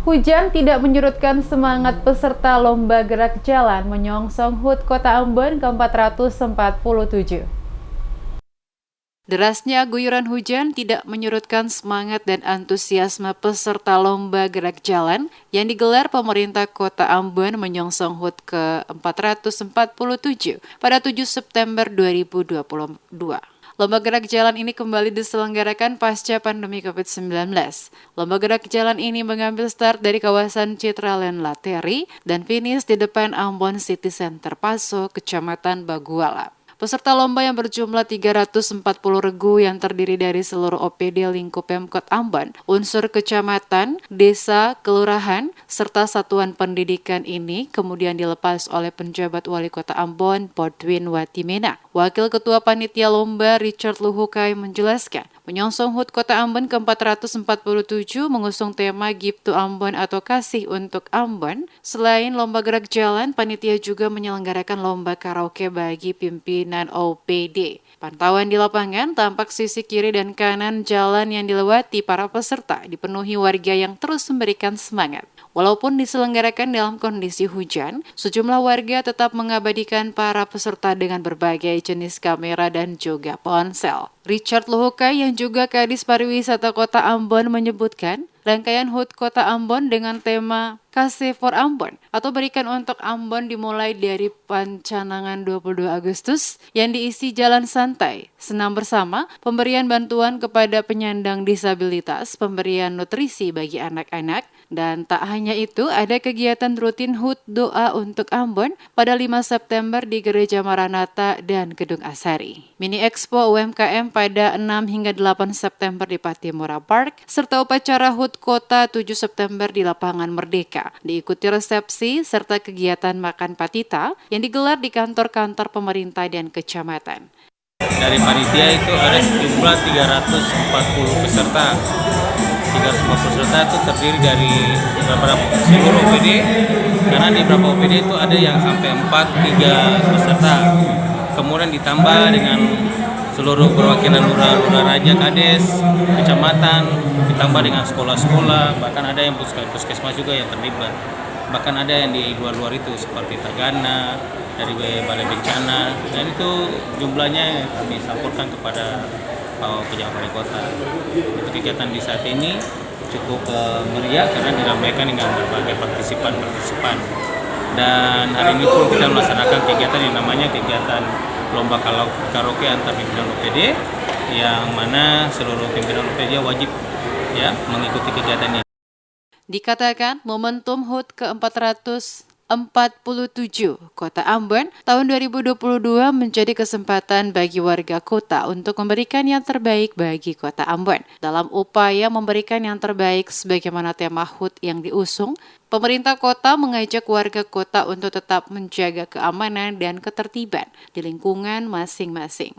Hujan tidak menyurutkan semangat peserta Lomba Gerak Jalan menyongsong HUT Kota Ambon ke-447. Derasnya guyuran hujan tidak menyurutkan semangat dan antusiasme peserta Lomba Gerak Jalan yang digelar pemerintah Kota Ambon menyongsong HUT ke-447 pada 7 September 2022. Lomba Gerak Jalan ini kembali diselenggarakan pasca pandemi COVID-19. Lomba Gerak Jalan ini mengambil start dari kawasan Citraland Lateri dan finish di depan Ambon City Center Paso, Kecamatan Baguala. Peserta lomba yang berjumlah 340 regu yang terdiri dari seluruh OPD lingkup Pemkot Ambon, unsur kecamatan, desa, kelurahan, serta satuan pendidikan ini kemudian dilepas oleh penjabat Wali Kota Ambon, Podwin Watimena. Wakil Ketua Panitia Lomba Richard Luhukai menjelaskan, menyongsong HUT Kota Ambon ke-447 mengusung tema Give to Ambon atau Kasih untuk Ambon. Selain lomba gerak jalan, panitia juga menyelenggarakan lomba karaoke bagi pimpinan OPD. Pantauan di lapangan tampak sisi kiri dan kanan jalan yang dilewati para peserta dipenuhi warga yang terus memberikan semangat. Walaupun diselenggarakan dalam kondisi hujan, sejumlah warga tetap mengabadikan para peserta dengan berbagai jenis kamera dan juga ponsel. Richard Luhukai yang juga Kadis Pariwisata Kota Ambon menyebutkan, rangkaian HUT Kota Ambon dengan tema Kasih for Ambon atau Berikan untuk Ambon dimulai dari Pancanangan 22 Agustus yang diisi jalan santai, senam bersama, pemberian bantuan kepada penyandang disabilitas, pemberian nutrisi bagi anak-anak, dan tak hanya itu, ada kegiatan rutin HUT Doa untuk Ambon pada 5 September di Gereja Maranatha dan Gedung Asari. Mini Expo UMKM pada 6 hingga 8 September di Patimura Park, serta upacara HUT Kota 7 September di Lapangan Merdeka. Diikuti resepsi serta kegiatan makan patita yang digelar di kantor-kantor pemerintah dan kecamatan. Dari panitia itu ada sejumlah 340 peserta. 340 peserta itu terdiri dari beberapa seluruh OPD, karena di beberapa OPD itu ada yang sampai 3 peserta. Kemudian ditambah dengan seluruh perwakilan lurah raja, kades, kecamatan, ditambah dengan sekolah-sekolah, bahkan ada yang puskesmas juga yang terlibat. Bahkan ada yang di luar-luar itu seperti Tagana, dari Balai Bencana, dan itu jumlahnya kami sampurkan kepada pejabat wali kota. Itu kegiatan di saat ini cukup meriah karena diramaikan dengan berbagai partisipan. Dan hari ini pun kita melaksanakan kegiatan yang namanya kegiatan lomba karaoke antar pimpinan OPD, yang mana seluruh pimpinan OPD wajib mengikuti kegiatan ini. Dikatakan momentum HUT ke-447 Kota Ambon tahun 2022 menjadi kesempatan bagi warga kota untuk memberikan yang terbaik bagi Kota Ambon. Dalam upaya memberikan yang terbaik sebagaimana tema HUT yang diusung, pemerintah kota mengajak warga kota untuk tetap menjaga keamanan dan ketertiban di lingkungan masing-masing.